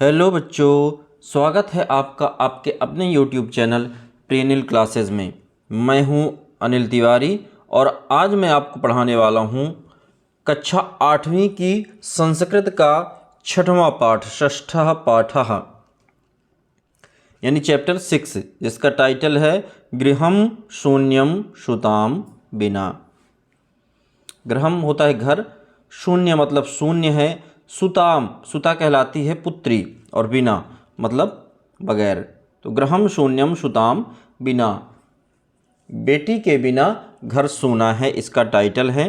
Hello बच्चों, स्वागत है आपका आपके अपने YouTube चैनल प्रीनिल क्लासेस में। मैं हूं अनिल तिवारी और आज मैं आपको पढ़ाने वाला हूं कक्षा 8वीं की संस्कृत का 6वां पाठ, षष्ठः पाठः, यानी चैप्टर 6, जिसका टाइटल है गृहम शून्यम श्रुताम बिना। गृहम होता है घर, शून्य मतलब शून्य है, सुताम सुता कहलाती है पुत्री, और बिना मतलब बगैर। तो गृहम शून्यम सुताम बिना, बेटी के बिना घर सूना है, इसका टाइटल है।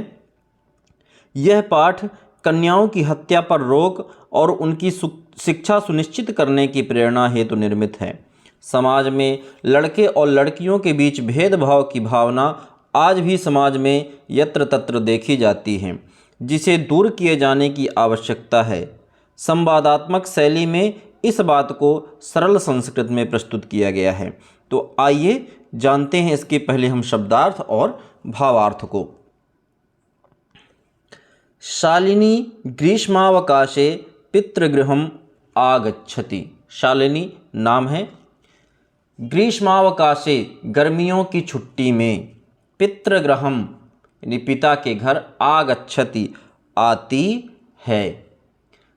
यह पाठ कन्याओं की हत्या पर रोक और उनकी शिक्षा सुनिश्चित करने की प्रेरणा हेतु निर्मित है। समाज में लड़के और लड़कियों के बीच भेदभाव की भावना आज भी समाज में यत्र तत्र देखी जाती है, जिसे दूर किए जाने की आवश्यकता है। संवादात्मक शैली में इस बात को सरल संस्कृत में प्रस्तुत किया गया है। तो आइए जानते हैं इसके पहले हम शब्दार्थ और भावार्थ को। शालिनी ग्रीष्मावकाशे पितृगृहम आगच्छति। शालिनी नाम है। ग्रीष्मावकाशे गर्मियों की छुट्टी में, पितृगृहम यानी पिता के घर, आगच्छति आती है।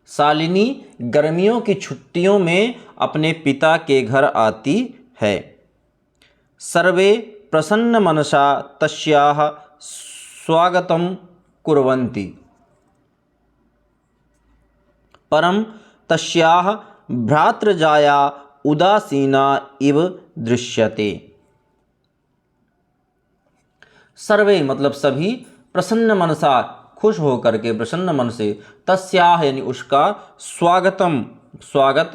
शालिनी गर्मियों की छुट्टियों में अपने पिता के घर आती है। सर्वे प्रसन्न मनसा तस्याः स्वागतं कुर्वन्ति, परम तस्याः भ्रातृजाया उदासीना इव दृश्यते। सर्वे मतलब सभी, प्रसन्न मनसा खुश होकर के, प्रसन्न मन से, तस्याह यानी उसका, स्वागतम स्वागत,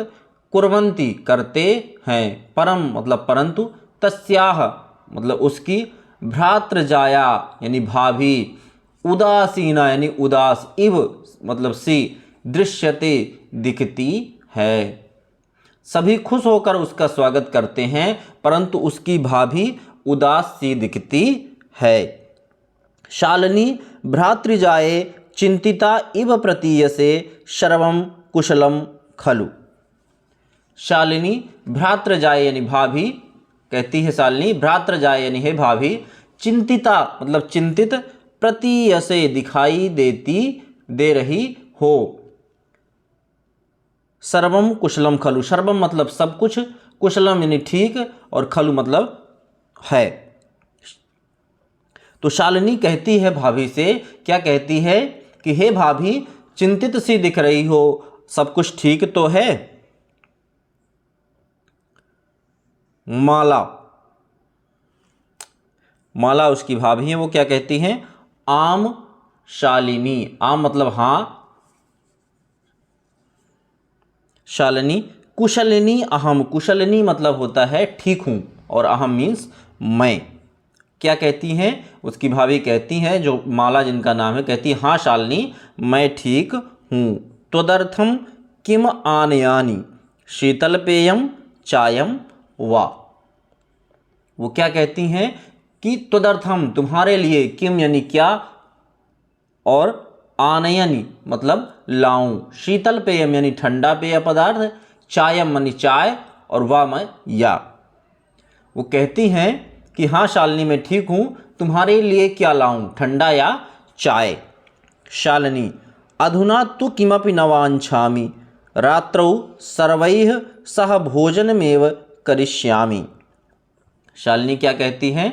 कुर्वन्ति करते हैं, परम मतलब परंतु, तस्याह मतलब उसकी, भ्रातृजाया यानी भाभी, उदासीना यानी उदास, इव मतलब सी, दृश्यते दिखती है। सभी खुश होकर उसका स्वागत करते हैं, परंतु उसकी भाभी उदास सी दिखती है। शालिनी भ्रातृजाये चिंतिता इव प्रतीयसे सर्वं कुशलम खलु। शालिनी भ्रातृजाये यानी भाभी, कहती है शालिनी, भ्रातृजाये यानी है भाभी, चिंतिता मतलब चिंतित, प्रतीयसे दिखाई देती, दे रही हो, सर्वम कुशलम खलु। सर्वम मतलब सब कुछ, कुशलम यानी ठीक, और खलु मतलब है। तो शालिनी कहती है भाभी से, क्या कहती है कि हे भाभी, चिंतित सी दिख रही हो, सब कुछ ठीक तो है। माला, माला उसकी भाभी है, वो क्या कहती हैं, आम शालिनी, आम मतलब हाँ, शालिनी कुशलिनी अहम, कुशलिनी मतलब होता है ठीक हूँ, और अहम मीन्स मैं। क्या कहती हैं उसकी भाभी, कहती हैं जो माला जिनका नाम है, कहती है हाँ शालिनी मैं ठीक हूँ। त्वदर्थम किम आनयानि शीतल पेयम चायम वा। वो क्या कहती हैं कि त्वदर्थम तुम्हारे लिए, किम यानी क्या, और आनयनी मतलब लाऊं, शीतल पेयम यानी ठंडा पेय पदार्थ, चायम यानी चाय, और वा मैं या। वो कहती हैं कि हाँ शालिनी मैं ठीक हूँ, तुम्हारे लिए क्या लाऊं, ठंडा या चाय। शालिनी अधुना तु किमपि न वाञ्छामि रात्रौ सर्वैः सह भोजनमेव करिष्यामि। शालिनी क्या कहती हैं,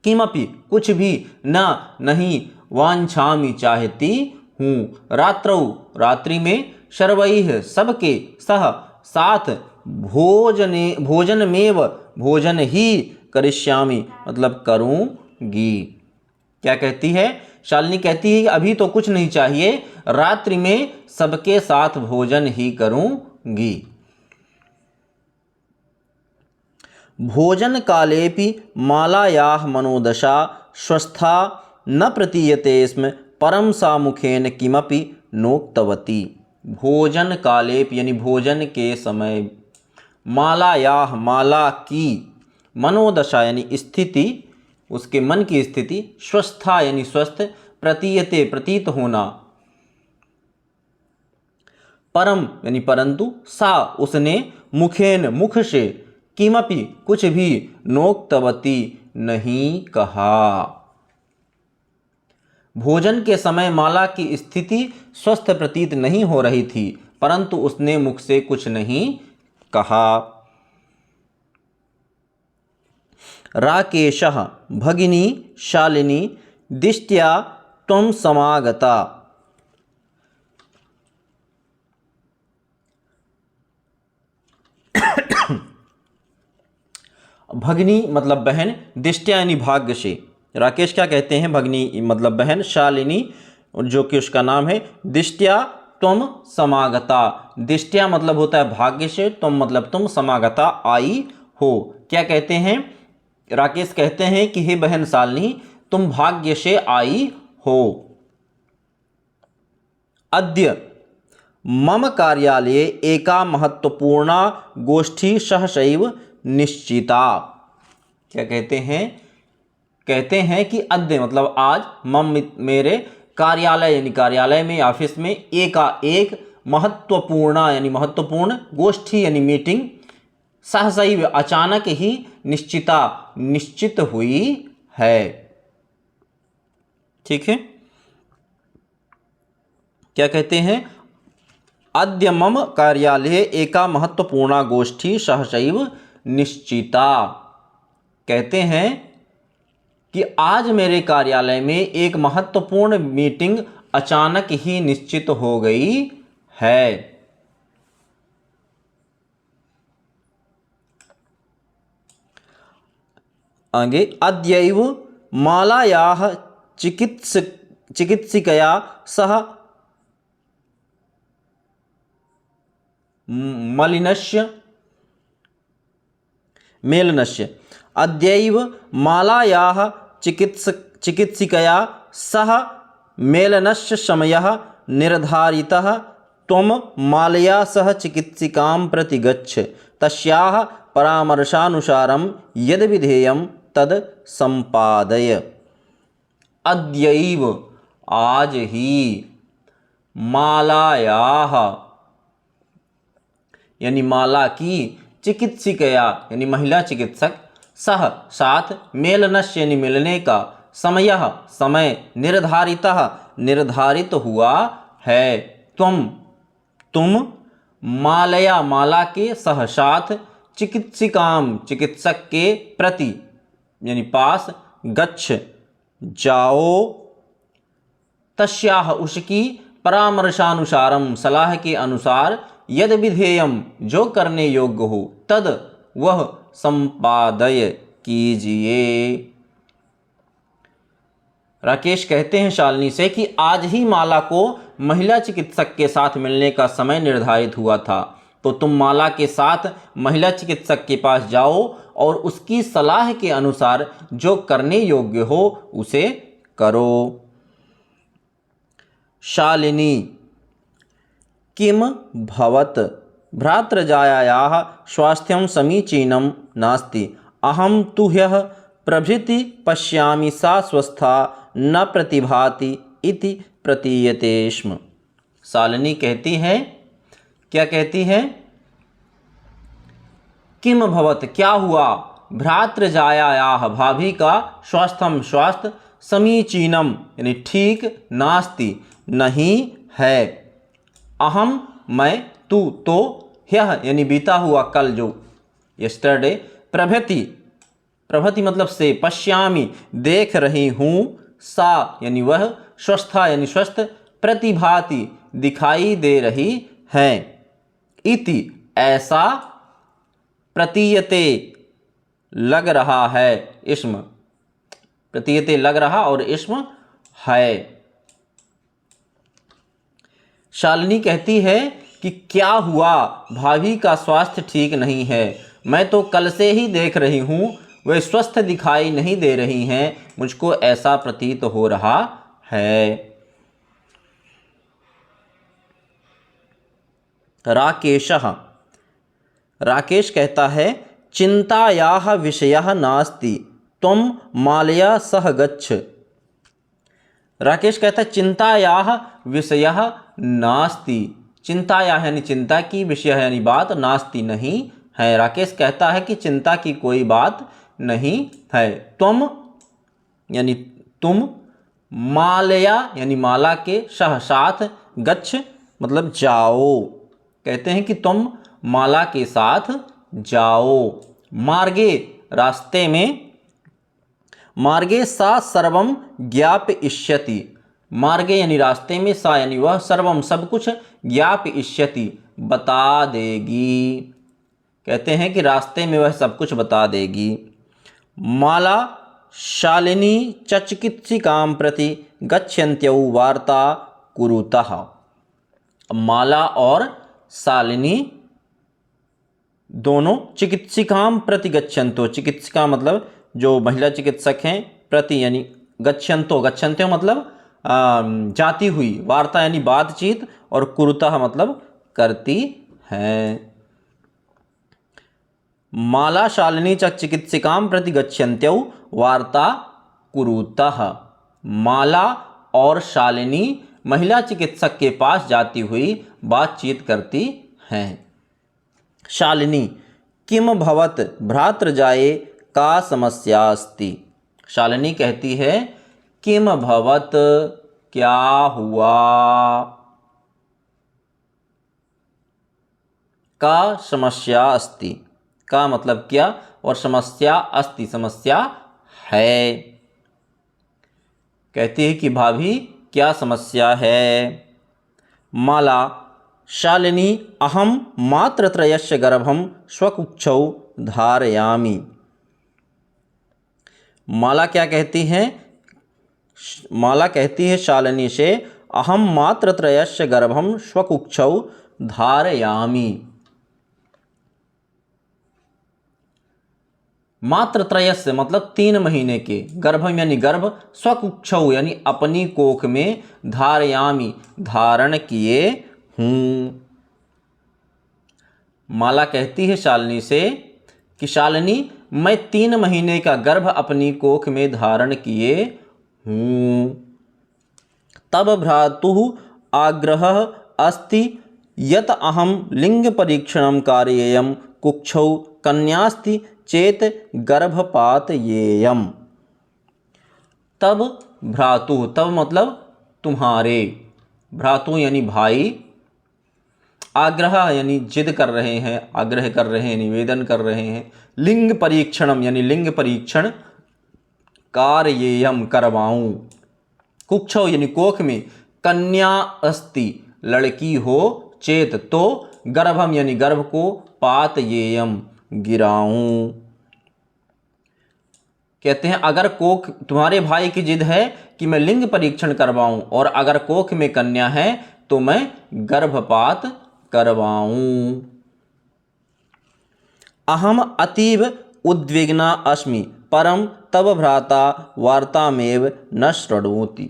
किमपि कुछ भी, न नहीं, वांछामि चाहती हूँ, रात्रौ रात्रि में, सर्वैः सबके, सह साथ, भोजने भोजनमेव भोजन ही, करिष्यामि मतलब करूँगी। क्या कहती है शालिनी, कहती है कि अभी तो कुछ नहीं चाहिए, रात्रि में सबके साथ भोजन ही करूँगी। भोजन कालेपि मालायाः मनोदशा स्वस्था न प्रतीयते स्म, परम सा मुखेन किमपि नोक्तवती। भोजन कालेपि यानी भोजन के समय, मालायाः माला की, मनोदशा यानी स्थिति, उसके मन की स्थिति, स्वस्था यानी स्वस्थ, प्रतीयते प्रतीत होना, परम यानी परंतु, सा उसने, मुखेन मुख से, किमपि कुछ भी, नोक्तवती नहीं कहा। भोजन के समय माला की स्थिति स्वस्थ प्रतीत नहीं हो रही थी, परंतु उसने मुख से कुछ नहीं कहा। राकेशः भगिनी शालिनी दिष्ट्या त्वं समागता। भगिनी मतलब बहन, दिष्ट्या यानी भाग्य से। राकेश क्या कहते हैं, भगिनी मतलब बहन, शालिनी जो कि उसका नाम है, दिष्ट्या त्वं समागता। दिष्ट्या मतलब होता है भाग्य से, तुम मतलब तुम, समागता आई हो। क्या कहते हैं, राकेश कहते हैं कि हे बहन शालिनी, तुम भाग्य से आई हो। अद्य मम कार्यालये एका महत्वपूर्णा गोष्ठी सहसैव निश्चिता। क्या कहते हैं कि अद्य मतलब आज, मम मेरे, कार्यालय यानी कार्यालय में, ऑफिस में, एक महत्वपूर्ण यानी महत्वपूर्ण, गोष्ठी यानी मीटिंग, सहसैव अचानक ही, निश्चिता निश्चित हुई है। ठीक है, क्या कहते हैं, अद्य मम कार्यालये एका महत्वपूर्णा गोष्ठी सहसैव निश्चिता। कहते हैं कि आज मेरे कार्यालय में एक महत्वपूर्ण मीटिंग अचानक ही निश्चित हो गई है। आगे, अद्यैव मालायाः चिकित्सिकया सह मेलनस्य। अद्यैव मालायाः चिकित्सिकया सह मेलनस्य समयः निर्धारितः। त्वं मालया सह चिकित्सिकां प्रति गच्छ, तस्याः परामर्शानुसारं यद् विधेयं तद् संपादय। अद्यैव आज ही, मालायाः यानी माला की, चिकित्सिकया यानी महिला चिकित्सक, सह साथ, मेलनस्य यानी मिलने का, समयः समय, निर्धारितः निर्धारित हुआ है। तुम मालया माला के, सह साथ, चिकित्सिकाम चिकित्सक के, प्रति यानी पास, गच्छ जाओ, तस्याह उसकी, परामर्शानुसारम सलाह के अनुसार, यद विधेयम जो करने योग्य हो, तद वह संपादय कीजिए। राकेश कहते हैं शालिनी से कि आज ही माला को महिला चिकित्सक के साथ मिलने का समय निर्धारित हुआ था, तो तुम माला के साथ महिला चिकित्सक के पास जाओ और उसकी सलाह के अनुसार जो करने योग्य हो उसे करो। शालिनी, किम भवत भ्रातृजायायाः स्वास्थ्यं समीचीनं नास्ति, अहं तु ह्यः प्रभृति पश्यामि, सा स्वस्था न प्रतिभाति इति प्रतीयते स्म। शालिनी कहती है, क्या कहती है, किम भवत क्या हुआ, भ्रातृजायायाः भाभी का, स्वास्थ्यम स्वास्थ्य, समीचीनम यानी ठीक, नास्ति नहीं है, अहम मैं, तू तो, ह्यः यानी बीता हुआ कल जो, यस्टरडे, प्रभृति मतलब से, पश्यामि देख रही हूँ, सा यानी वह, स्वस्था यानी स्वस्थ, प्रतिभाति दिखाई दे रही है, इति ऐसा, प्रतीयते लग रहा है, इस्म प्रतीयते लग रहा और इस्म है। शालिनी कहती है कि क्या हुआ, भाभी का स्वास्थ्य ठीक नहीं है, मैं तो कल से ही देख रही हूँ, वे स्वस्थ दिखाई नहीं दे रही हैं, मुझको ऐसा प्रतीत हो रहा है। राकेश कहता है, चिंतायाः विषयः नास्ति, त्वं मालया सह गच्छ। राकेश कहता है चिंतायाः विषयः नास्ति, चिंताया यानी चिंता की, विषय यानी बात, नास्ति नहीं है। राकेश कहता है कि चिंता की कोई बात नहीं है। त्वम यानी तुम, मालया यानी माला के, सह साथ, गच्छ मतलब जाओ। कहते हैं कि तुम माला के साथ जाओ। मार्गे रास्ते में, मार्गे सा सर्वम ज्ञापयिष्यति। मार्गे यानी रास्ते में, सा यानी वह, सर्वम सब कुछ, ज्ञापयिष्यति बता देगी। कहते हैं कि रास्ते में वह सब कुछ बता देगी। माला शालिनी च चिकित्सिकां प्रति गच्छन्त्यौ वार्ता कुरुतः। माला और शालिनी दोनों चिकित्सिकां प्रति गच्छन्तो, चिकित्सिका मतलब जो महिला चिकित्सक हैं, प्रति यानी गच्छन्तो, गच्छन्तो मतलब जाती हुई, वार्ता यानी बातचीत, और कुरुतः मतलब करती हैं। माला शालिनी च चिकित्सिकां प्रति गच्छन्त्यौ वार्ता कुरुतः। माला और शालिनी महिला चिकित्सक के पास जाती हुई बातचीत करती हैं। शालिनी किम भवत भ्रातृजाये का समस्या अस्ति। शालिनी कहती है किम भवत क्या हुआ, का समस्या अस्ति, का मतलब क्या, और समस्या अस्ति समस्या है। कहती है कि भाभी क्या समस्या है। माला शालिनी अहम मात्रत्रयस्य गर्भं स्वकुक्षौ धारयामि। माला क्या कहती है, माला कहती है शालिनी से, अहम मात्रत्रयस्य गर्भं स्वकुक्षौ धारयामि। मात्रत्रयस्य मतलब 3 महीने के, गर्भम यानी गर्भ, स्वकुक्षौ यानी अपनी कोख में, धारयामि धारण किए हूँ। माला कहती है शालिनी से कि शालिनी मैं 3 महीने का गर्भ अपनी कोख में धारण किए हूँ। तब भ्रातुः आग्रहः अस्ति यत अहम लिंग परीक्षणं कारयेयं कुक्षौ कन्यास्ति चेत गर्भपातयेयम्। तब भ्रातु, तब मतलब तुम्हारे, भ्रातु यानी भाई, आग्रह यानी जिद कर रहे हैं, आग्रह कर रहे हैं, निवेदन कर रहे हैं, लिंग परीक्षणम यानी लिंग परीक्षण, कार्येयम करवाऊं, कुक्षौ यानी कोख में, कन्या अस्ति लड़की हो, चेत तो, गर्भम यानी गर्भ को, पातयेयम गिराऊं। कहते हैं अगर कोख, तुम्हारे भाई की जिद है कि मैं लिंग परीक्षण करवाऊं, और अगर कोख में कन्या है तो मैं गर्भपात करवाऊं। अहम अतीव उद्विग्ना अस्मि परम तब भ्राता वार्तामेव न शृणोति।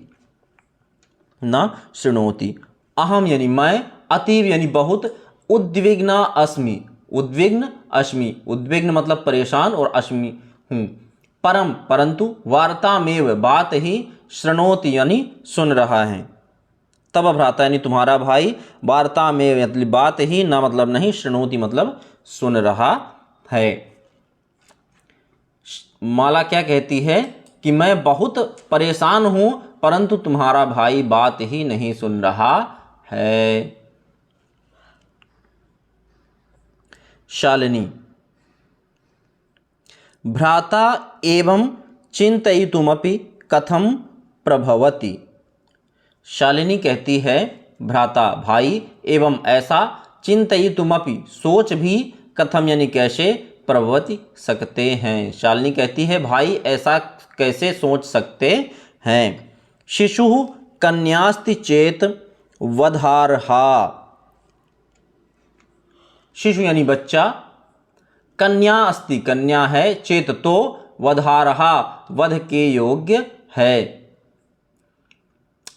अहम यानी मैं, अतीव यानी बहुत, उद्विग्ना अस्मि, उद्विग्न अस्मि, उद्विग्न मतलब परेशान, और अस्मि हूँ, परम परंतु, वार्तामेव बात ही, शृणोति यानी सुन रहा है, तब भ्राता यानी तुम्हारा भाई, वार्तामेव मतलब बात ही, ना मतलब नहीं, शृणोति मतलब सुन रहा है। माला क्या कहती है कि मैं बहुत परेशान हूं परंतु तुम्हारा भाई बात ही नहीं सुन रहा है। शालिनी भ्राता एवं चिंतयितुमपि कथम प्रभवति। शालिनी कहती है भ्राता भाई, एवं ऐसा, चिंतयितुमपि सोच भी, कथम यानी कैसे, प्रभवति सकते हैं। शालिनी कहती है भाई ऐसा कैसे सोच सकते हैं। शिशु कन्यास्ति चेत वधार्हा। शिशु यानी बच्चा, कन्या अस्ति कन्या है, चेत तो, वधार्हा वध के योग्य है।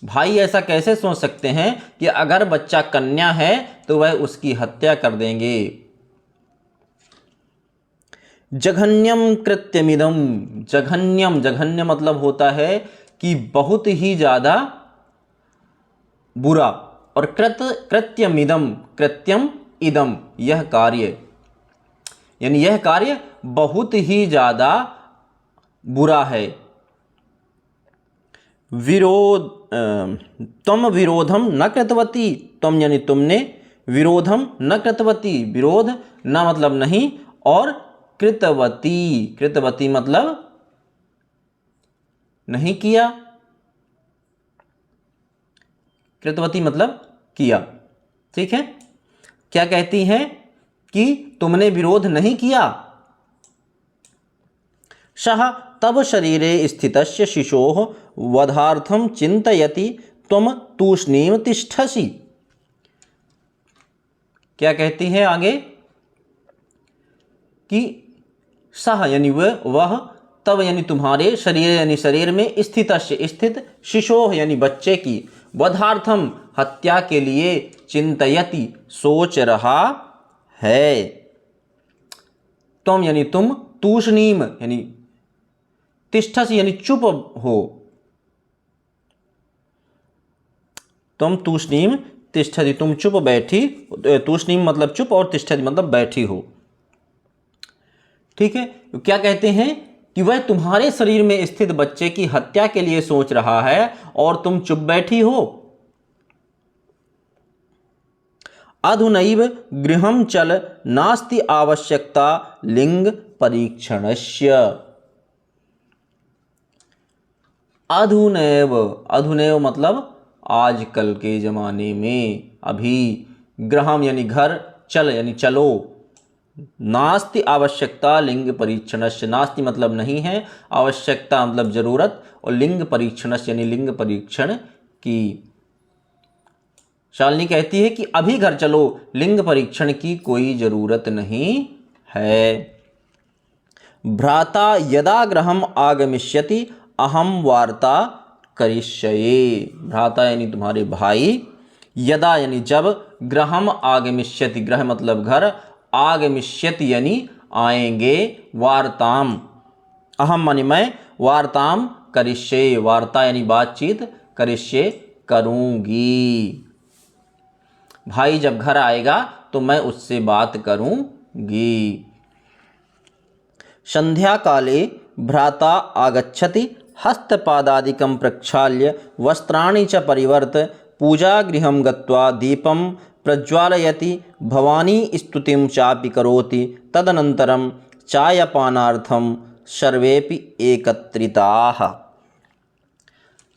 भाई ऐसा कैसे सोच सकते हैं कि अगर बच्चा कन्या है तो वह उसकी हत्या कर देंगे। जघन्यम कृत्यमिदम, जघन्यम, जघन्य मतलब होता है कि बहुत ही ज़्यादा बुरा, और कृत्यमिदम, कृत्यम इदम, यह कार्य, यानी यह कार्य बहुत ही ज़्यादा बुरा है। त्वम विरोधम न कृतवती, त्वम यानी तुमने, विरोधम न कृतवती, विरोध न मतलब नहीं, और कृतवती, कृतवती मतलब नहीं किया, कृतवती मतलब किया। ठीक है, क्या कहती हैं कि तुमने विरोध नहीं किया। सः तव शरीरे स्थितस्य शिशोः वधार्थं चिन्तयति त्वं तूष्णीं तिष्ठसि। क्या कहती है आगे कि सः यानी वह, तव यानी तुम्हारे, शरीर यानी शरीर में, स्थितस्य स्थित, शिशोः यानी बच्चे की, वधार्थम हत्या के लिए, चिंतयति सोच रहा है। तुम यानी तुम, तूष्णीम यानी तिष्ठस यानी चुप हो, तुम तूष्णीम तिष्ठति तुम चुप बैठी, तूष्णीम मतलब चुप और तिष्ठति मतलब बैठी हो। ठीक है, तो क्या कहते हैं कि वह तुम्हारे शरीर में स्थित बच्चे की हत्या के लिए सोच रहा है और तुम चुप बैठी हो। अधुनैव गृहं चल नास्ति आवश्यकता लिंग परीक्षणस्य। अधुनैव, अधुनैव मतलब आजकल के ज़माने में, अभी, गृहम यानी घर, चल यानी चलो, नास्ति आवश्यकता लिंग परीक्षणस्य, नास्ति मतलब नहीं है, आवश्यकता मतलब जरूरत, और लिंग परीक्षणस्य यानी लिंग परीक्षण की। शालिनी कहती है कि अभी घर चलो, लिंग परीक्षण की कोई जरूरत नहीं है। भ्राता यदा गृहम आगमिष्यति अहम वार्ता करिष्ये। भ्राता यानी तुम्हारे भाई, यदा यानी जब, गृहम आगमिष्यति, गृह मतलब घर, आगमिष्यति यानी आएंगे, वार्ताम, अहम मानी मैं, वार्ताम करिष्ये, वार्ता यानी बातचीत, करिष्ये करूंगी। भाई जब घर आएगा तो मैं उससे बात करूंगी। संध्या काले भ्राता आगच्छति हस्तपादादिकं प्रक्षाल्य वस्त्राणि च परिवर्त्य पूजागृहं गत्वा दीपं प्रज्वालयति भवानी स्तुतिं चापि करोति। तदनन्तरं चायपानार्थं सर्वेपि एकत्रिताः।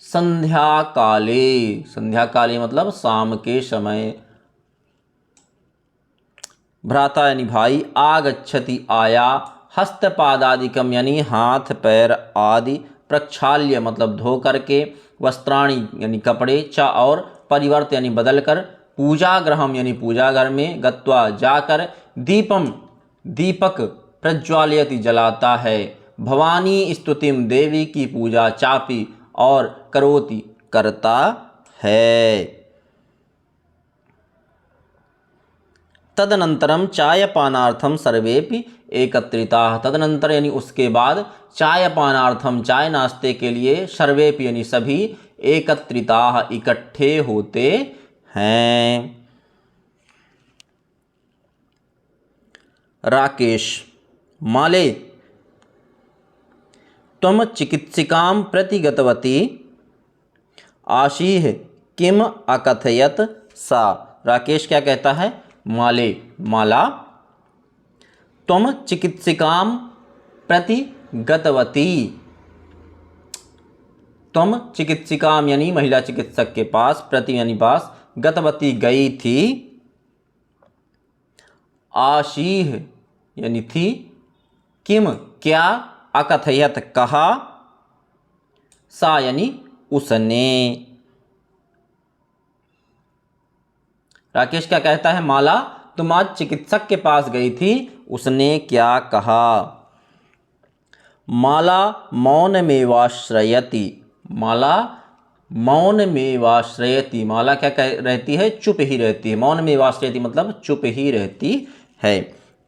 संध्या काले, संध्या काले मतलब शाम के समय, भ्राता यानी भाई, आगच्छति आया, हस्तपादादिकम यानी हाथ पैर आदि, प्रक्षाल्य मतलब धो करके, वस्त्राणी यानी कपड़े, च और परिवर्त यानी बदल कर, पूजा गृहम यानी पूजा घर में, गत्वा जाकर, दीपम दीपक, प्रज्वालयति जलाता है, भवानी स्तुतिम देवी की पूजा, चापी और करोति करता है। तदनंतरम चायपानार्थम सर्वेपि एकत्रिताः। तदनंतर यानी उसके बाद, चायपानार्थम चाय नाश्ते के लिए, सर्वेपि यानी सभी, एकत्रिताः इकट्ठे होते हैं। राकेश, माले त्वं चिकित्सिकां प्रति गतवती आशीः किम अकथयत सा। राकेश क्या कहता है, माले माला, त्वं चिकित्सिकां प्रति गतवती, त्वं चिकित्सिकां यानी महिला चिकित्सक के पास, प्रति यानी पास, गतवती गई थी, आशीः यानी थी, किम क्या, अकथयत कहा, सा यानी उसने। राकेश क्या कहता है, माला तुम आज चिकित्सक के पास गई थी, उसने क्या कहा। माला मौनमेवाश्रयति, माला मौनमेवाश्रयति, माला क्या रहती है, चुप ही रहती है, मौनमेवाश्रयति मतलब चुप ही रहती है।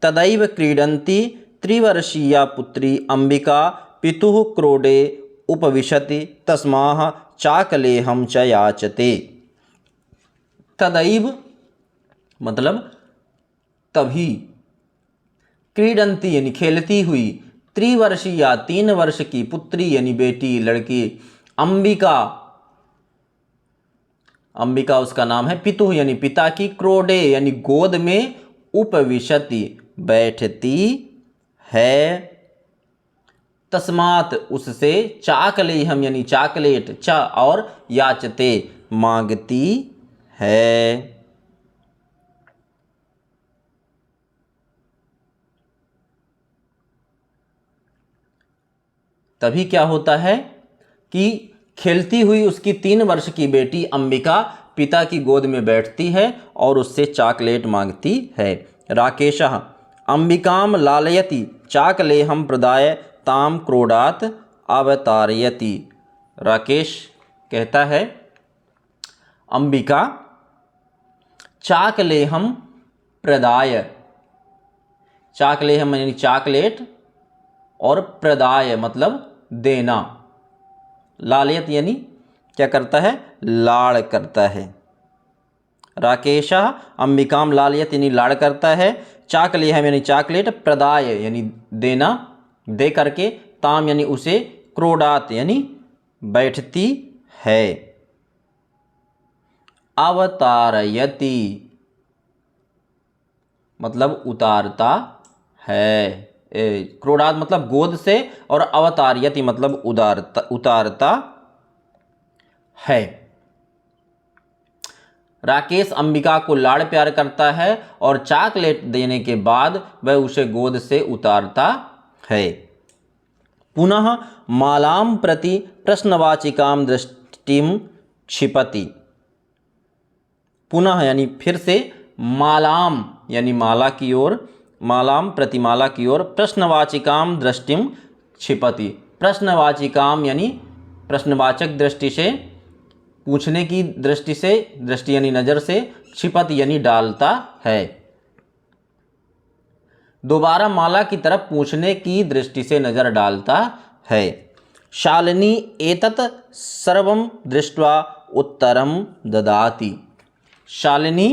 तदैव क्रीडन्ती त्रिवर्षीया पुत्री अंबिका पितुः क्रोडे उपविशति तस्माह चाकलेहं च याचते। तदैव मतलब तभी, क्रीडंती यानी खेलती हुई, त्रिवर्षीया 3 वर्ष की, पुत्री यानी बेटी लड़की, अंबिका, अंबिका उसका नाम है, पितुः यानी पिता की, क्रोडे यानी गोद में, उपविशति बैठती है, तस्मात् उससे, चाकलेहम यानी चॉकलेट, च और याचते मांगती है। तभी क्या होता है कि खेलती हुई उसकी 3 वर्ष की बेटी अंबिका पिता की गोद में बैठती है और उससे चॉकलेट मांगती है। राकेशः अंबिकाम लालयति चाकलेहम प्रदाय ताम क्रोडात अवतारयति। राकेश कहता है अंबिका चाकलेहम प्रदाय, चाकलेहम यानी चॉकलेट और प्रदाय मतलब देना, लालयत यानी क्या करता है, लाड़ करता है। राकेश अंबिकाम लालयत यानी लाड़ करता है, चाकलेहम यानी चॉकलेट, प्रदाय यानी देना, दे करके, ताम यानी उसे, क्रोडात यानी बैठती है, अवतारयति मतलब उतारता है, क्रोडात मतलब गोद से, और अवतारयति मतलब उतारता है। राकेश अंबिका को लाड़ प्यार करता है और चॉकलेट देने के बाद वह उसे गोद से उतारता है। पुनः मालाम प्रति प्रश्नवाचिकाम दृष्टिम क्षिपति, पुनः यानी फिर से, मालाम यानी माला की ओर, मालाम प्रतिमाला की ओर, प्रश्नवाचिकाम दृष्टिम क्षिपति, प्रश्नवाचिकाम यानी प्रश्नवाचक दृष्टि से, पूछने की दृष्टि से, दृष्टि यानी नज़र से, क्षिपति यानी डालता है, दोबारा माला की तरफ पूछने की दृष्टि से नज़र डालता है। शालिनी एतत् सर्वं दृष्ट्वा उत्तरम ददाति। शालिनी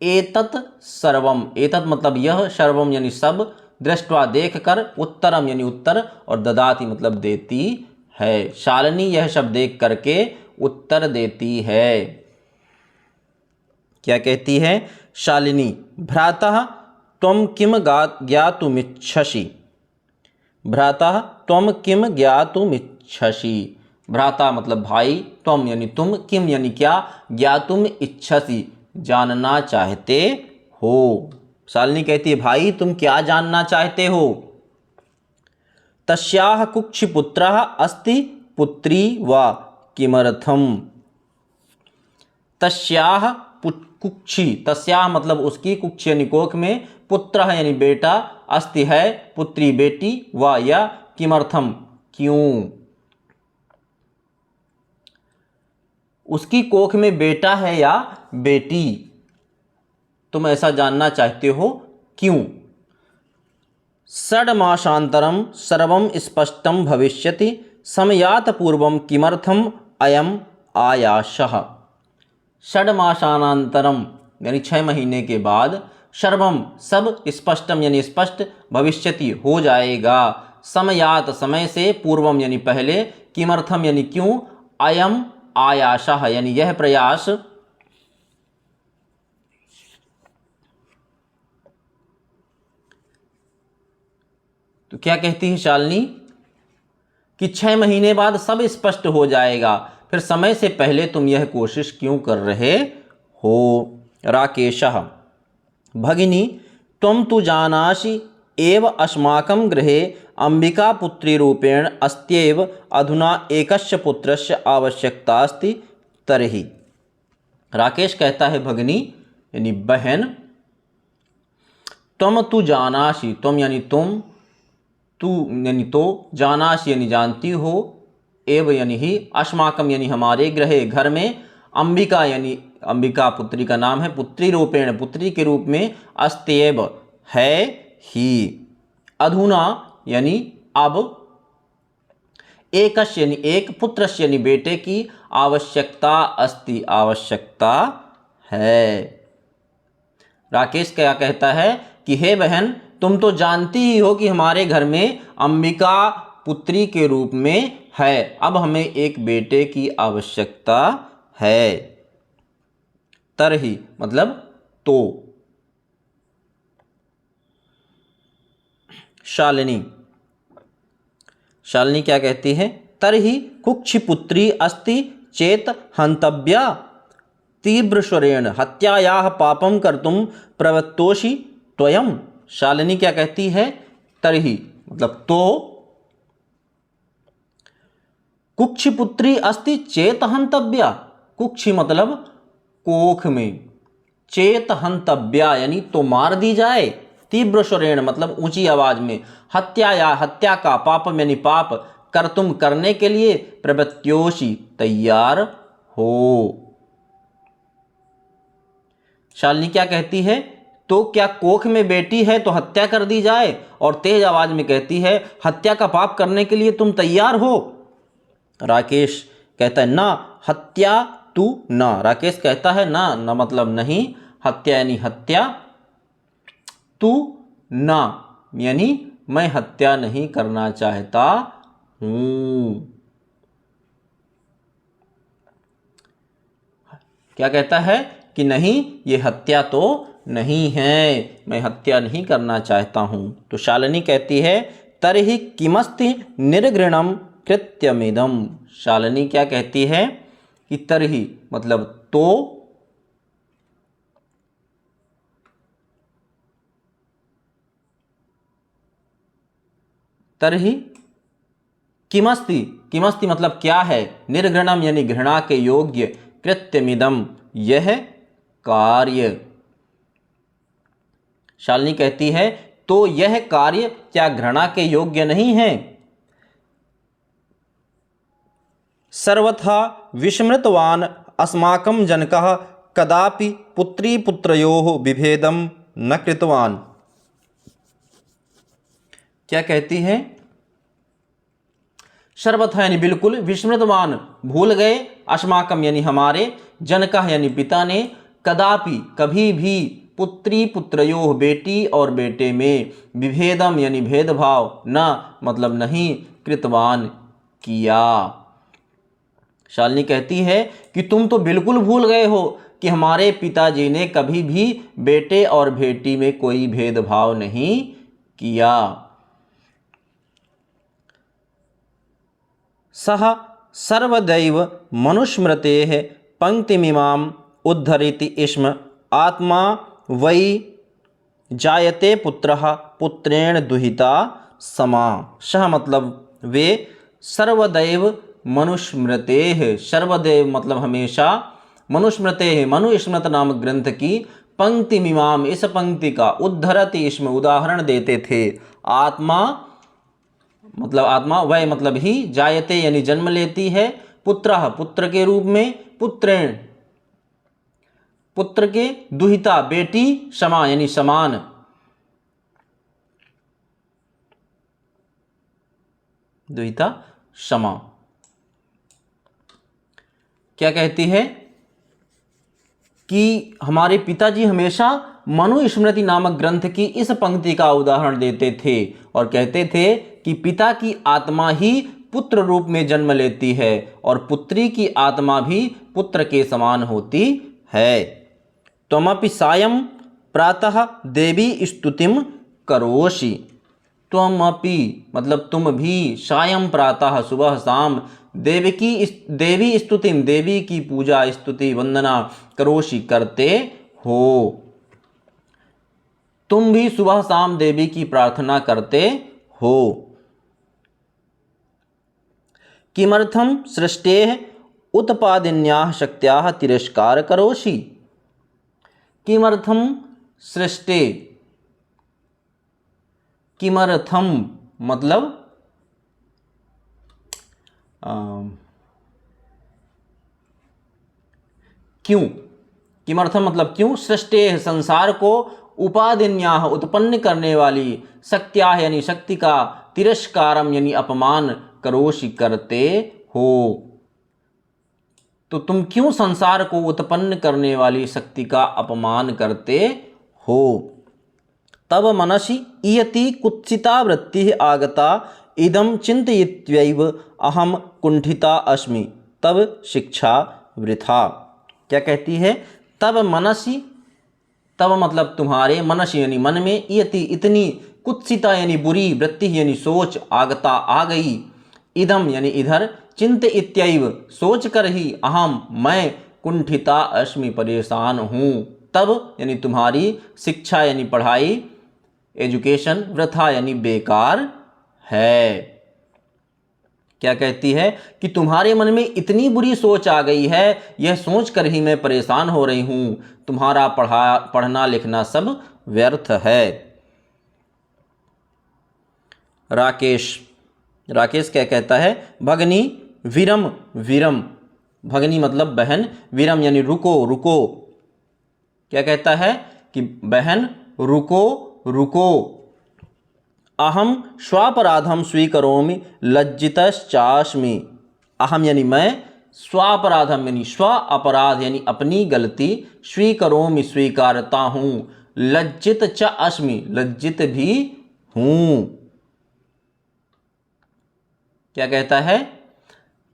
एतत् सर्वम, एतत् मतलब यह, सर्वम यानी सब, दृष्ट्वा देखकर, उत्तरम यानी उत्तर, और ददाति मतलब देती है। शालिनी यह सब देख करके उत्तर देती है। क्या कहती है शालिनी, भ्रातः त्वं किम ज्ञातुमिच्छसि, भ्रातः त्वं किम ज्ञातुमिच्छसि, भ्राता मतलब भाई, त्वं यानी तुम, किम यानी क्या, ज्ञातुम इच्छसि जानना चाहते हो। शालिनी कहती है भाई तुम क्या जानना चाहते हो। तस्याः कुक्षिपुत्रः अस्ति पुत्री वा किमर्थम, तस्याः कुक्षी, तस्याः मतलब उसकी, कुक्षी यानी कोख में, पुत्रः यानी बेटा, अस्ति है, पुत्री बेटी, वा या, किमर्थम क्यों, उसकी कोख में बेटा है या बेटी, तुम ऐसा जानना चाहते हो क्यों। षड्मासान्तरं सर्वं स्पष्टं भविष्यति समयात् पूर्वं किमर्थम अयम आयासः। षड्मासानंतरम यानी 6 महीने के बाद, सर्वम सब, स्पष्टम यानी स्पष्ट, भविष्यति हो जाएगा, समयात समय से, पूर्वम यानी पहले, किमर्थम यानी क्यों, अयम आयासः यानी यह प्रयास, तो क्या कहती है शालिनी कि 6 महीने बाद सब स्पष्ट हो जाएगा, फिर समय से पहले तुम यह कोशिश क्यों कर रहे हो। राकेशः भगिनी त्वं तु जानासि एव अस्माकं गृहे अंबिकापुत्री रूपेण अस्त्येव अधुना एकस्य पुत्रस्य आवश्यकता अस्ति तर्हि। राकेश कहता है भगिनी यानी बहन, त्वं तु जानासि, त्वं यानी तुम, तू यानी तो, जानासि यानी जानती हो, एव यानी ही, अस्माकम यानी हमारे, गृहे घर में, अंबिका यानी अंबिका पुत्री का नाम है, पुत्री रूपेण पुत्री के रूप में, अस्त्येव है ही, अधुना यानी अब, एकस्य यानी एक, पुत्रस्य यानी बेटे की, आवश्यकता अस्ति आवश्यकता है। राकेश क्या कहता है कि हे बहन, तुम तो जानती ही हो कि हमारे घर में अंबिका पुत्री के रूप में है, अब हमें एक बेटे की आवश्यकता है। तरही मतलब तो। शालिनी क्या कहती है? तरही कुक्षिपुत्री अस्ति चेत हंतव्या तीव्रस्वरेण हत्यायाः पापं कर्तुं प्रवृत्तोषि त्वयम्। शालिनी क्या कहती है? तरही मतलब तो कुक्षिपुत्री अस्ति चेत हंतव्या, कुक्षि मतलब कोख में, चेत हंतव्या यानी तो मार दी जाए, तीव्र स्वरेण मतलब ऊंची आवाज में, हत्या या हत्या का, पापम यानी पाप, कर तुम करने के लिए, प्रवृत्योषि तैयार हो। शालिनी क्या कहती है? तो क्या कोख में बेटी है तो हत्या कर दी जाए, और तेज आवाज में कहती है हत्या का पाप करने के लिए तुम तैयार हो। राकेश कहता है ना, हत्या तू ना। राकेश कहता है ना, ना मतलब नहीं, हत्या यानी हत्या, तू ना यानी मैं हत्या नहीं करना चाहता हूं। क्या कहता है कि नहीं, ये हत्या तो नहीं है, मैं हत्या नहीं करना चाहता हूं। तो शालिनी कहती है तरहि किमस्ति निर्घृणम कृत्यमिदम। शालिनी क्या कहती है कि तरहि मतलब तो, तरहि किमस्ति, किमस्ति मतलब क्या है, निर्घृणम यानी घृणा के योग्य, कृत्यमिदम यह कार्य। शालिनी कहती है तो यह कार्य क्या घृणा के योग्य नहीं है? सर्वथा विस्मृतवान अस्माकं जनकः कदापि पुत्री पुत्रयोः विभेदम न कृतवान। क्या कहती है? सर्वथा यानी बिल्कुल, विस्मृतवान भूल गए, अस्माकम यानी हमारे, जनकः यानी पिता ने, कदापि कभी भी, पुत्री पुत्रयोः बेटी और बेटे में, विभेदम यानी भेदभाव, न मतलब नहीं, कृतवान किया। शालिनी कहती है कि तुम तो बिल्कुल भूल गए हो कि हमारे पिताजी ने कभी भी बेटे और बेटी में कोई भेदभाव नहीं किया। सः सर्वदैव मनुस्मृतेः पंक्तिमिमाम् उद्धरति स्म। आत्मा वै जायते पुत्रः पुत्रेण दुहिता समा। सः मतलब वे, सर्वदैव मनुस्मृतेः, सर्वदैव मतलब हमेशा, मनुस्मृतेः मनुस्मृत नामक ग्रंथ की, पंक्तिमिमाम इस पंक्ति का, उद्धरति स्म उदाहरण देते थे, आत्मा मतलब आत्मा, वह मतलब ही, जायते यानी जन्म लेती है, पुत्रः पुत्र के रूप में, पुत्रेण पुत्र के, दुहिता बेटी, समा यानी समान। दुहिता समा। क्या कहती है कि हमारे पिताजी हमेशा मनुस्मृति नामक ग्रंथ की इस पंक्ति का उदाहरण देते थे और कहते थे कि पिता की आत्मा ही पुत्र रूप में जन्म लेती है और पुत्री की आत्मा भी पुत्र के समान होती है। त्वमपि सायं प्रातः देवी स्तुतिं करोषि। त्वमपि मतलब तुम भी, सायं प्रातः सुबह शाम, देवी स्तुतिं देवी की पूजा, स्तुति वंदना, करोषि करते हो। तुम भी सुबह शाम देवी की प्रार्थना करते हो। किमर्थं सृष्टेः उत्पादिन्याः शक्त्याः तिरस्कार करोषि। किमर्थं सृष्टे, किमर्थम मतलब क्यों, किमर्थम मतलब क्यों, सृष्टे संसार को, उपादिन्याह उत्पन्न करने वाली, शक्त्याह यानी शक्ति का, तिरस्कारम यानी अपमान, करोषि करते हो। तो तुम क्यों संसार को उत्पन्न करने वाली शक्ति का अपमान करते हो। तब मनसि इयति कुत्सिता वृत्तिः आगता इदं चिन्तयित्वैव अहम कुंठिता अस्मि तब शिक्षा वृथा। क्या कहती है, तब मनसि, तब मतलब तुम्हारे, मनसि यानी मन में, इयति इतनी, कुत्सिता यानी बुरी, वृत्ति यानी सोच, आगता आ गई, इदम यानी इधर, चिंत इत्यैव सोच कर ही, अहम मैं, कुंठिता अस्मि परेशान हूँ, तब यानी तुम्हारी, शिक्षा यानी पढ़ाई, एजुकेशन, वृथा यानी बेकार है। क्या कहती है कि तुम्हारे मन में इतनी बुरी सोच आ गई है, यह सोच कर ही मैं परेशान हो रही हूँ, तुम्हारा पढ़ना लिखना सब व्यर्थ है। राकेश क्या कहता है, भगनी विरम, विरम, भगनी मतलब बहन, विरम यानी रुको, रुको। क्या कहता है कि बहन रुको, रुको। अहम स्वापराधम स्वीकरोमि लज्जितश्चास्मि। अहम यानी मैं, स्वापराधम यानी स्व अपराध यानी अपनी गलती, स्वीकरोमि स्वीकारता हूँ, लज्जित च अस्मि लज्जित भी हूँ। क्या कहता है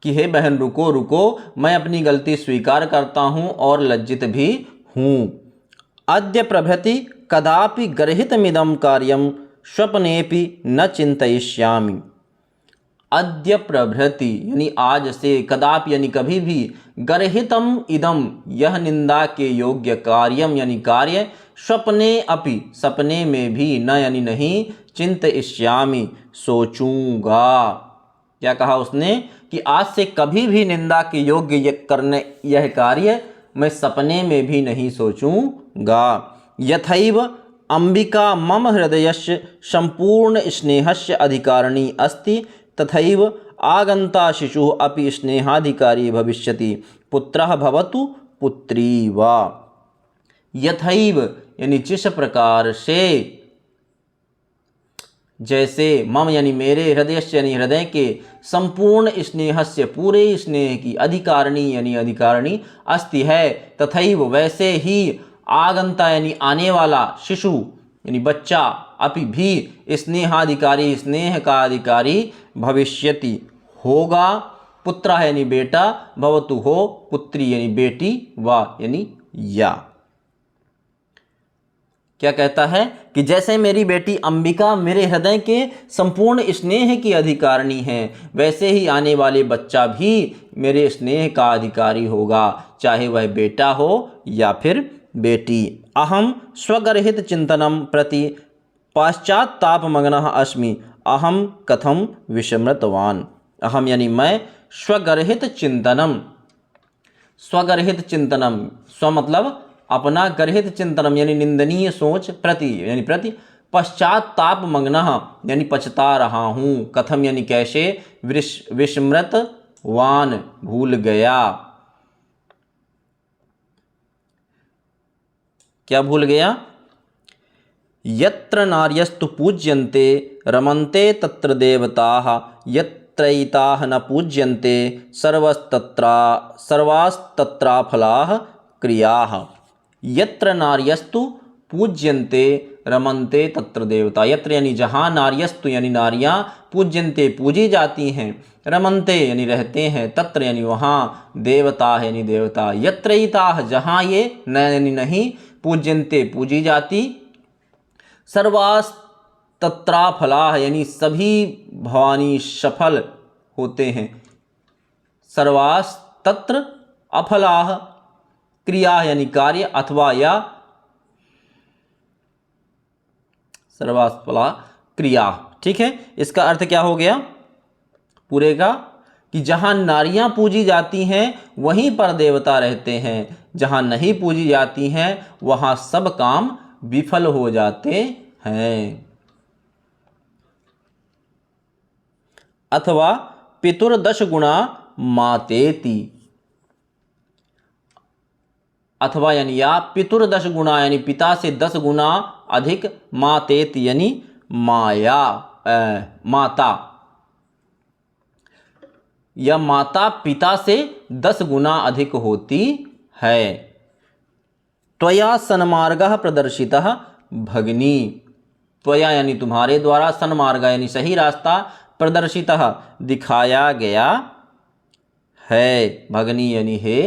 कि हे बहन रुको, रुको, मैं अपनी गलती स्वीकार करता हूँ और लज्जित भी हूँ। अद्य प्रभृति कदापि गर्हितमिदं कार्यं स्वप्नेपि न चिंतयिष्यामि। अद्य प्रभृति यानी आज से, कदापि यानी कभी भी, गर्हितम इदम यह निंदा के योग्य, कार्यम यानी कार्य, स्वप्ने अपि सपने में भी, न यानी नहीं, चिंतयिष्यामि सोचूंगा। क्या कहा उसने कि आज से कभी भी निंदा के योग्य करने यह कार्य मैं सपने में भी नहीं सोचूंगा। यथैव अंबिका मम हृदयस्य संपूर्ण स्नेहस्य अधिकारिणी अस्ति तथैव आगंता शिशुः अपि स्नेहाधिकारी भविष्यति, पुत्रः भवतु पुत्री वा। यथैव यानी जिस प्रकार से, जैसे, मम यानी मेरे, हृदयस्य यानी हृदय के, संपूर्ण स्नेहस्य पूरे स्नेह की, अधिकारिणी यानी अधिकारिणी, अस्ति है, तथैव वैसे ही, आगंता यानी आने वाला, शिशु यानी बच्चा, अपि भी, स्नेहाधिकारी स्नेह का अधिकारी, भविष्यति होगा, पुत्र यानी बेटा, भवतु हो, पुत्री यानी बेटी, वा यानी या। क्या कहता है कि जैसे मेरी बेटी अंबिका मेरे हृदय के संपूर्ण स्नेह की अधिकारिणी है, वैसे ही आने वाले बच्चा भी मेरे स्नेह का अधिकारी होगा, चाहे वह बेटा हो या फिर बेटी। अहम स्वगर्हित चिंतनम प्रति पाश्चात्तापमग्नः अस्मि, अहम कथम विस्मृतवान। अहम यानी मैं, स्वगर्हित चिंतनम, स्वगर्हित चिंतनम, स्व मतलब अपना, गर्हित चिंतनम यानी निंदनीय सोच, प्रति यानी प्रति, पश्चात्ताप मग्नः यानी पछता रहा हूँ, कथम यानी कैसे, विस्मृतवान भूल गया। क्या भूल गया, यत्र नार्यस्तु पूज्यन्ते रमन्ते तत्र देवताः, यत्रैताः न पूज्यन्ते सर्वास्तत्राफलाः क्रियाः। यत्र नार्यस्तु पूज्यन्ते रमन्ते तत्र देवता। यत्र यानी जहाँ, नार्यस्तु यानी नारियाँ, पूज्यन्ते पूजी जाती हैं, रमन्ते यानी रहते हैं, तत्र यानी वहाँ, देवता यानी देवता। यत्रैताः जहाँ ये, न यानी नहीं, पूज्यन्ते पूजी जाती, सर्वास्तत्राफलाः यानी सभी भवानी सफल होते हैं, सर्वास्तत्र अफलाः क्रिया यानी कार्य, अथवा या, सर्वास्फला क्रिया। ठीक है, इसका अर्थ क्या हो गया पूरे का, कि जहाँ नारियां पूजी जाती हैं वहीं पर देवता रहते हैं, जहाँ नहीं पूजी जाती हैं वहाँ सब काम विफल हो जाते हैं। अथवा पितुर्दश गुणा मातेति, अथवा यानी या, पितुर्दश गुणा यानी पिता से 10 गुना अधिक, मातेत यानी माया, माता, या माता पिता से 10 गुना अधिक होती है। त्वया सन्मार्गः प्रदर्शितः भगिनी। त्वया यानी तुम्हारे द्वारा, सन्मार्ग यानी सही रास्ता, प्रदर्शितः दिखाया गया है, भगिनी यानी हे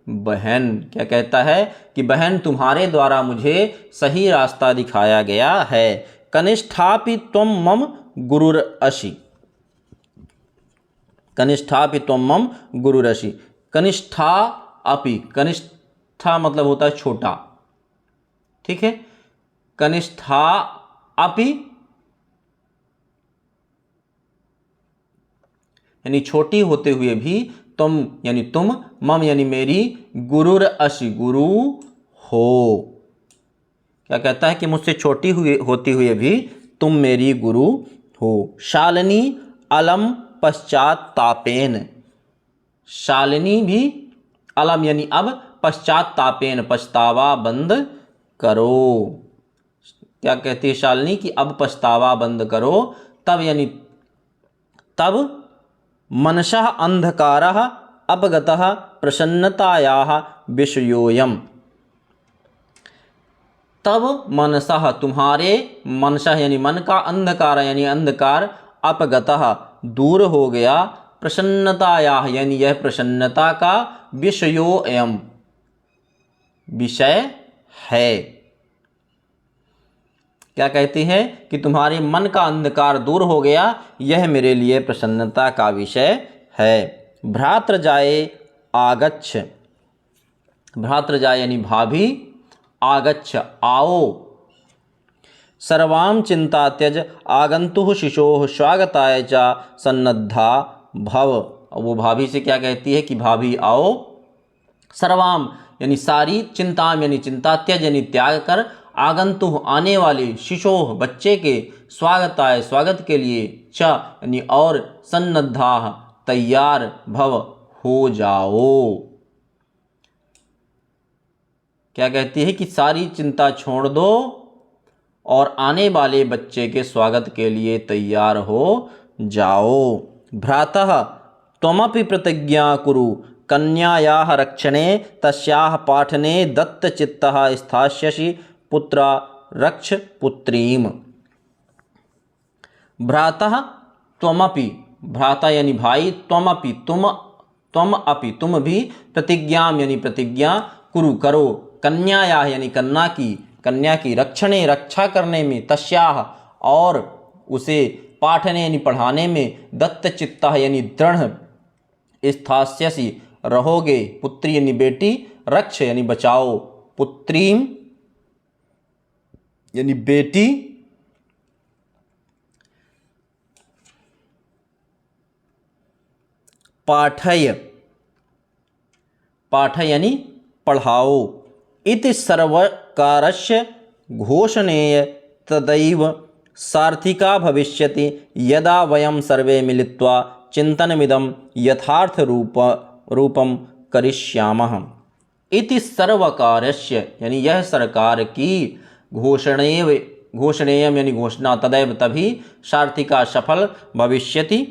बहन। क्या कहता है कि बहन तुम्हारे द्वारा मुझे सही रास्ता दिखाया गया है। कनिष्ठापि त्वं मम गुरुरसि। कनिष्ठापि त्वं मम गुरुरसि। कनिष्ठा अपि, कनिष्ठा मतलब होता है छोटा, ठीक है। कनिष्ठा अपि यानी छोटी होते हुए भी, तुम यानी तुम, मम यानी मेरी, गुरुर अशि गुरु हो। क्या कहता है कि मुझसे छोटी होती हुए भी तुम मेरी गुरु हो। शालिनी अलम पश्चात्तापेन। शालिनी भी अलम यानी अब, पश्चात्तापेन पछतावा बंद करो। क्या कहती है शालिनी कि अब पछतावा बंद करो। तब यानी तब मनसः अंधकारः अपगतः प्रसन्नतायाः विषयोऽयम्। तब मनसः तुम्हारे, मनसः यानी मन का, अंधकार यानी अंधकार, अपगतः दूर हो गया, प्रसन्नतायाः यानी यह प्रसन्नता का, विषयोऽयम् विषय है। क्या कहती है कि तुम्हारे मन का अंधकार दूर हो गया, यह मेरे लिए प्रसन्नता का विषय है। भ्रातृजाये आगच्छ। भ्रातृजाये यानी भाभी, आगच्छ आओ। सर्वां चिंता त्यज आगंतुः शिशोः स्वागताय च सन्नद्धा भव। वो भाभी से क्या कहती है कि भाभी आओ। सर्वाम यानी सारी, चिंताम यानी चिंता, त्यज यानी त्याग कर, आगंतुः आने वाले, शिशोः बच्चे के, स्वागताय स्वागत के लिए, च यानी और, सन्नद्धाः तैयार, भव हो जाओ। क्या कहती है कि सारी चिंता छोड़ दो और आने वाले बच्चे के स्वागत के लिए तैयार हो जाओ। भ्रातः त्वमपि प्रतिज्ञा कुरु कन्यायाः रक्षणे तस्याः पाठने दत्तचित्तः स्थास्यसि पुत्रा रक्ष पुत्रीम। भ्रातः त्वमपि, भ्राता यानी भाई, त्वमपि तुम अपि तुम भी, प्रतिज्ञाम यानी प्रतिज्ञा, कुरु करो, कन्यायाः यानी कन्या की रक्षणे रक्षा करने में, तस्याः और उसे, पाठने यानी पढ़ाने में, दत्तचित्तः यानी दृढ़, स्थास्यसि रहोगे, पुत्री यानी बेटी, रक्ष यानी बचाओ, पुत्रीम यानी बेटी, पाठय, पाठय यानी पढ़ाओ। इति सर्वकारस्य घोषणेय तदैव सार्थिका भविष्यति यदा वयं सर्वे मिलित्वा चिंतनमिदं यथार्थ रूपम करिष्यामः। इति सर्वकारस्य यानी यह सरकार की, घोषणेयम यानी घोषणा, तदैव तभी, सार्थिका सफल, भविष्यति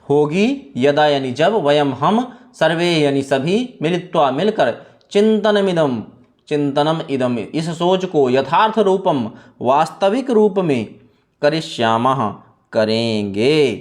होगी, यदा यानी जब, वयम हम, सर्वे यानी सभी, मिलित्वा मिलकर, चिंतनमिदम चिंतनम इदम इस सोच को, यथार्थ रूपम वास्तविक रूप में, करिष्यामः करेंगे।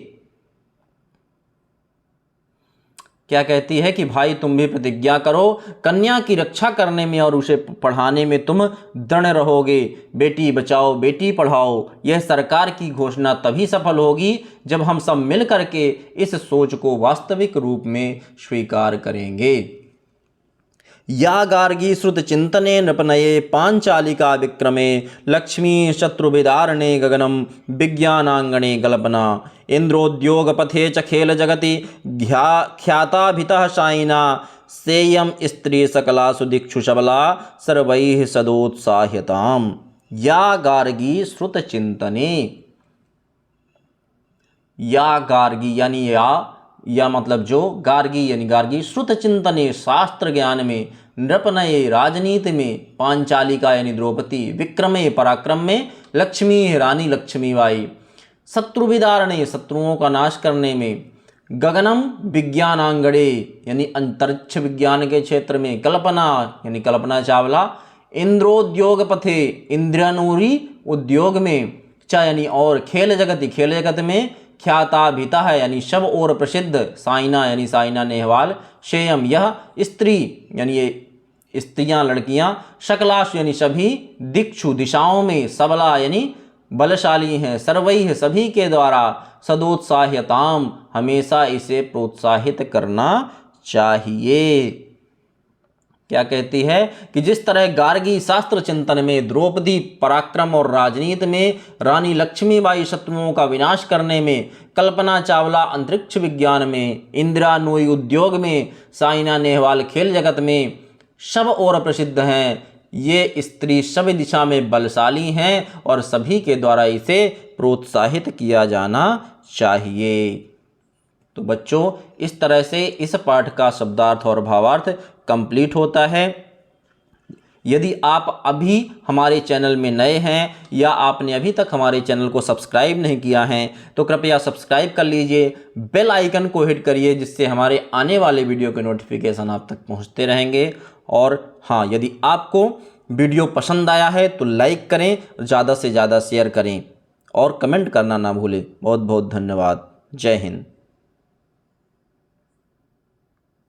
क्या कहती है कि भाई तुम भी प्रतिज्ञा करो, कन्या की रक्षा करने में और उसे पढ़ाने में तुम दृढ़ रहोगे। बेटी बचाओ बेटी पढ़ाओ, यह सरकार की घोषणा तभी सफल होगी जब हम सब मिल करके इस सोच को वास्तविक रूप में स्वीकार करेंगे। या गार्गी श्रुत चिंतने नृपनये पांचालिका विक्रमे लक्ष्मी शत्रुविदारणे गगनम विज्ञानांगणे गल्पना इंद्रोद्योग पथे च खेल जगति ख्याताभितः शायिना सेयम स्त्री सकलासु दिक्षु सबला सर्वैः सदोत्साह्यताम। या गार्गी श्रुत चिंतने, या गार्गी यानी या मतलब जो, गार्गी यानी गार्गी, श्रुत चिंतने शास्त्र ज्ञान में, नृपनये राजनीति में, पांचालिका यानी द्रौपदी, विक्रमे पराक्रम में, लक्ष्मी रानी लक्ष्मीबाई, शत्रुविदारणे शत्रुओं का नाश करने में, गगनम विज्ञानांगणे यानी अंतरिक्ष विज्ञान के क्षेत्र में, कल्पना यानी कल्पना चावला इंद्रोद्योग पथे इंद्रनूरी उद्योग में, च यानी और, खेल जगत, खेल जगत में, ख्याताभिता है यानी शब और प्रसिद्ध, साइना यानी साइना नेहवाल, शेयम यह, स्त्री यानी ये स्त्रियां लड़कियां, शकलाशु यानी सभी, दिक्षु दिशाओं में, सबला यानी बलशाली हैं, सर्वैः सभी के द्वारा, सदोत्साह्यताम हमेशा इसे प्रोत्साहित करना चाहिए। क्या कहती है कि जिस तरह गार्गी शास्त्र चिंतन में, द्रौपदी पराक्रम और राजनीति में, रानी लक्ष्मीबाई शत्रुओं का विनाश करने में, कल्पना चावला अंतरिक्ष विज्ञान में, इंदिरा नूई उद्योग में, साइना नेहवाल खेल जगत में शब और प्रसिद्ध हैं, ये स्त्री सभी दिशा में बलशाली हैं और सभी के द्वारा इसे प्रोत्साहित किया जाना चाहिए। तो बच्चों इस तरह से इस पाठ का शब्दार्थ और भावार्थ कंप्लीट होता है। यदि आप अभी हमारे चैनल में नए हैं या आपने अभी तक हमारे चैनल को सब्सक्राइब नहीं किया है तो कृपया सब्सक्राइब कर लीजिए, बेल आइकन को हिट करिए जिससे हमारे आने वाले वीडियो के नोटिफिकेशन आप तक पहुंचते रहेंगे। और हाँ, यदि आपको वीडियो पसंद आया है तो लाइक करें, ज़्यादा से ज़्यादा शेयर करें और कमेंट करना ना भूलें। बहुत बहुत धन्यवाद। जय हिंद।